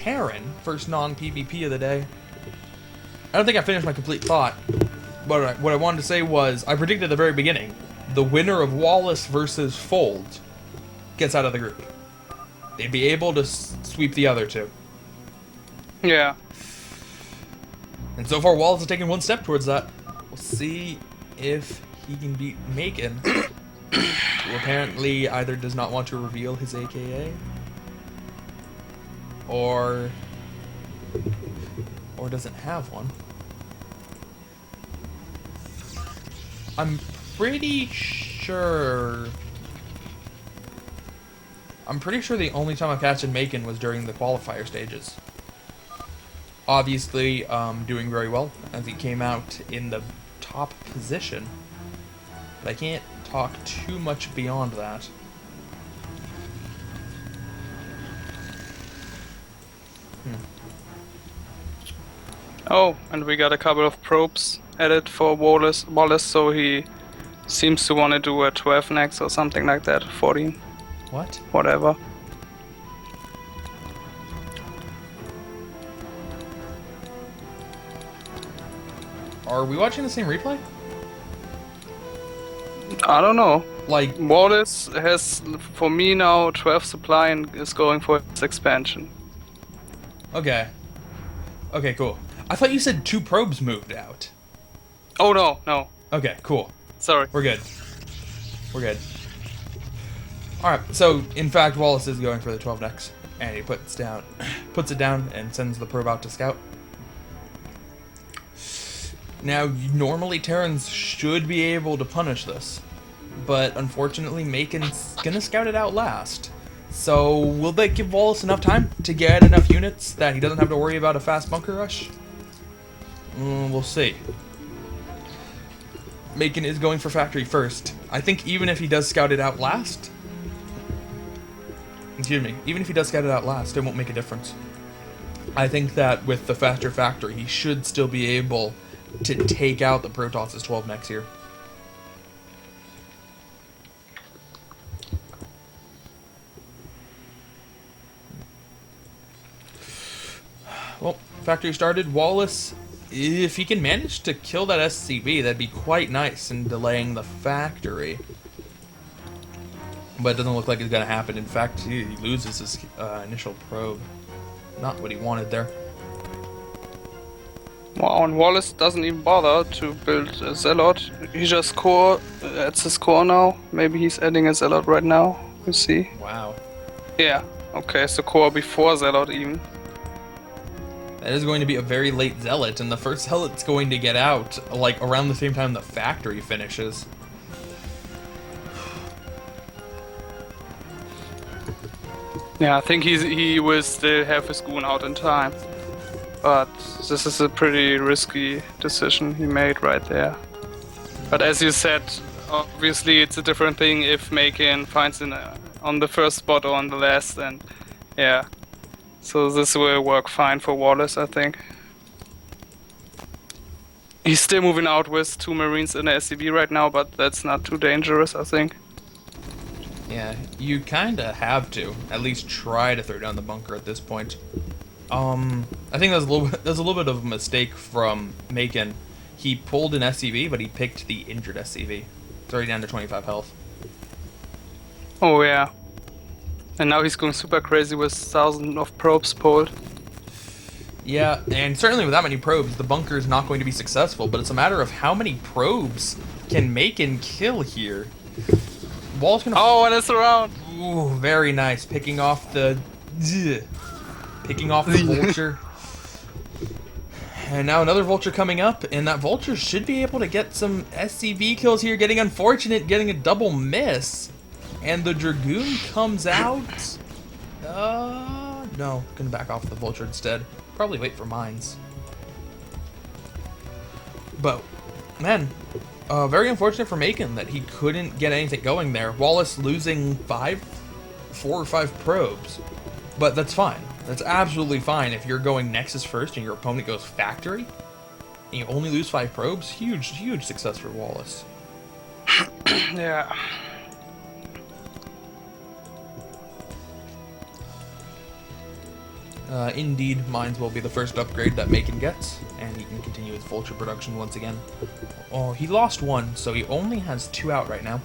Terran, first non-PvP of the day. I don't think I finished my complete thought, but what I wanted to say was, I predicted at the very beginning, the winner of Wallace versus Fold gets out of the group. They'd be able to sweep the other two. Yeah. And so far, Wallace has taken one step towards that. We'll see if he can beat Makin, who apparently either does not want to reveal his AKA, or doesn't have one. I'm pretty sure the only time I catched Makin was during the qualifier stages. Obviously, doing very well as he came out in the top position. But I can't talk too much beyond that. Oh, and we got a couple of probes added for Wallace, so he seems to want to do a 12 next or something like that, 14, What? whatever. Are we watching the same replay? I don't know. Like, Wallace has, for me now, 12 supply and is going for its expansion. okay. Okay, cool. I thought you said 2 probes moved out. Oh no. Okay, cool. Sorry. We're good. We're good. Alright, so in fact Wallace is going for the 12 next. And he puts it down and sends the probe out to scout. Now, normally Terrans should be able to punish this, but unfortunately Makin's gonna scout it out last. So, will they give Wallace enough time to get enough units that he doesn't have to worry about a fast bunker rush? We'll see. Makin is going for factory first. I think even if he does scout it out last, even if he does scout it out last, it won't make a difference. I think that with the faster factory, he should still be able to take out the Protoss' 12 next year. Well, factory started. Wallace, if he can manage to kill that SCV, that'd be quite nice in delaying the factory. But it doesn't look like it's going to happen. In fact, he loses his initial probe. Not what he wanted there. Wow, and Wallace doesn't even bother to build a Zealot. He just adds his core now. Maybe he's adding a Zealot right now. We'll see. Wow. Yeah, okay, so core before Zealot even. That is going to be a very late Zealot, and the first Zealot's going to get out, like, around the same time the factory finishes. Yeah, I think he will still have his goon out in time. But this is a pretty risky decision he made right there. But as you said, obviously it's a different thing if Makin finds on the first spot or on the last, and yeah. So this will work fine for Wallace, I think. He's still moving out with 2 Marines in the SCV right now, but that's not too dangerous, I think. Yeah, you kinda have to at least try to throw down the bunker at this point. I think there's a little bit of a mistake from Makin. He pulled an SCV, but he picked the injured SCV. It's already down to 25 health. Oh yeah. And now he's going super crazy with thousands of probes pulled. Yeah, and certainly with that many probes, the bunker is not going to be successful, but it's a matter of how many probes can Makin kill here. Wall's gonna... Oh, and it's around! Ooh, very nice. Picking off the vulture. And now another vulture coming up, and that vulture should be able to get some SCV kills here. Getting unfortunate, getting a double miss. And the Dragoon comes out. No, gonna back off the vulture instead. Probably wait for mines. But, man, very unfortunate for Makin that he couldn't get anything going there. Wallace losing 4 or 5 probes. But that's fine. That's absolutely fine if you're going Nexus first and your opponent goes Factory. And you only lose 5 probes. Huge success for Wallace. Yeah. Indeed, mines will be the first upgrade that Makin gets, and he can continue his vulture production once again. Oh, he lost one, so he only has 2 out right now.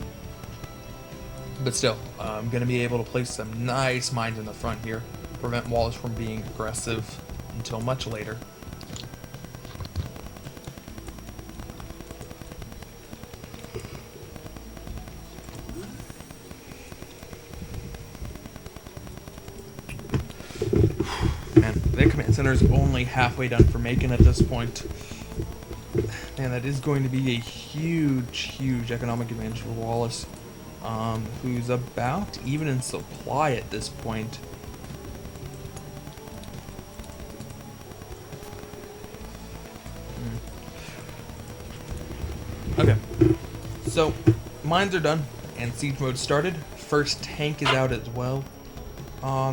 But still, I'm going to be able to place some nice mines in the front here, prevent Wallace from being aggressive until much later. Man, the command center is only halfway done for Makin at this point. Man, that is going to be a huge economic advantage for Wallace, who's about even in supply at this point. Okay, so mines are done and siege mode started. First tank is out as well.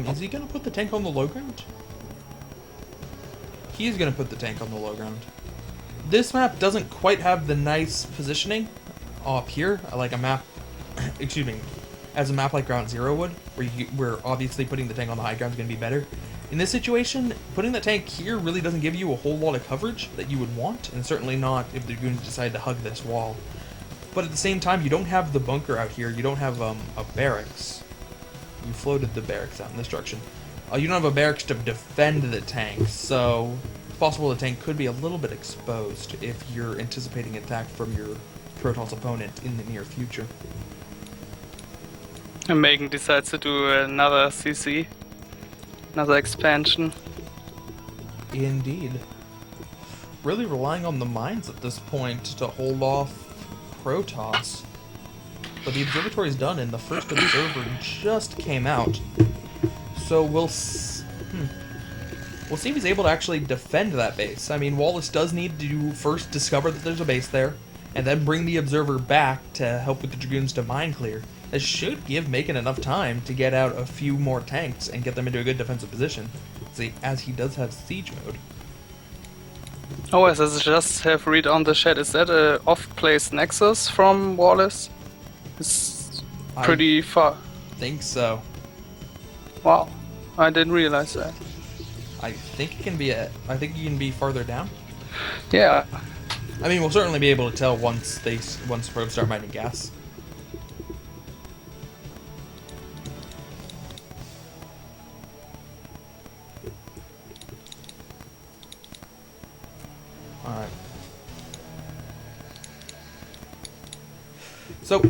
Is he gonna put the tank on the low ground? He's gonna put the tank on the low ground. This map doesn't quite have the nice positioning up here, like a map, excuse me, as a map like Ground Zero would, where obviously putting the tank on the high ground is gonna be better. In this situation, putting the tank here really doesn't give you a whole lot of coverage that you would want, and certainly not if the Dragoons decide to hug this wall. But at the same time, you don't have the bunker out here, you don't have a barracks. You floated the barracks out in this direction. You don't have a barracks to defend the tank, so it's possible the tank could be a little bit exposed if you're anticipating attack from your Protoss opponent in the near future. And Makin decides to do another CC, another expansion. Indeed. Really relying on the mines at this point to hold off Protoss. But the observatory is done, and the first observer just came out. So we'll see if he's able to actually defend that base. I mean, Wallace does need to first discover that there's a base there, and then bring the observer back to help with the Dragoons to mine clear. That should give Makin enough time to get out a few more tanks and get them into a good defensive position. See, as he does have siege mode. Oh, as I just have read on the chat, is that a off-place nexus from Wallace? It's pretty far. Think so. Wow, I didn't realize that. I think it can be I think you can be farther down. Yeah. I mean, we'll certainly be able to tell once probes start mining gas. All right. So,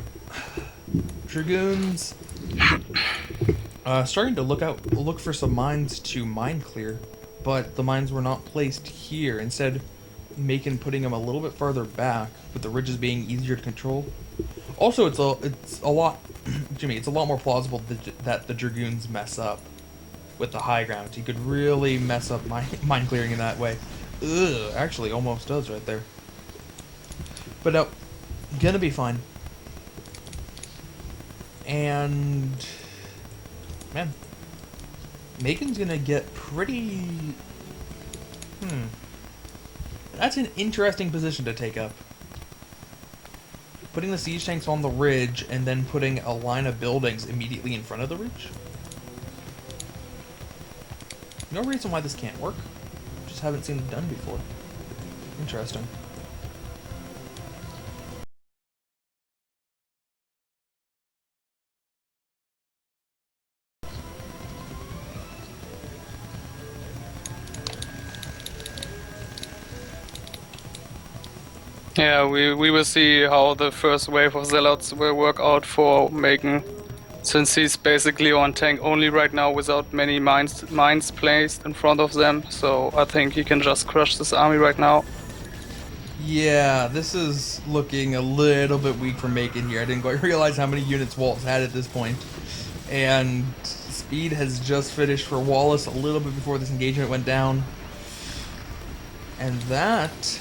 Dragoons starting to look for some mines to mine clear, but the mines were not placed here. Instead, Makin putting them a little bit farther back, with the ridges being easier to control. Also, it's a lot, Jimmy. It's a lot more plausible that the Dragoons mess up with the high ground. He could really mess up mine clearing in that way. Ugh, actually, almost does right there. But no, gonna be fine. And man, Makin's gonna get pretty. That's an interesting position to take up. Putting the siege tanks on the ridge and then putting a line of buildings immediately in front of the ridge. No reason why this can't work. Just haven't seen it done before. Interesting. Yeah, we will see how the first wave of Zealots will work out for Makin, since he's basically on tank only right now without many mines placed in front of them, so I think he can just crush this army right now. Yeah, this is looking a little bit weak for Makin here. I didn't quite realize how many units Wallace had at this point. And speed has just finished for Wallace a little bit before this engagement went down. And that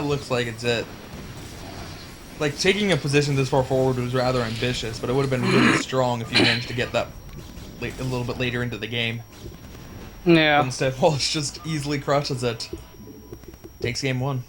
looks like it's it. Like, taking a position this far forward was rather ambitious, but it would have been really strong if you managed to get that a little bit later into the game. Yeah. But instead, Wallace just easily crushes it. Takes game 1.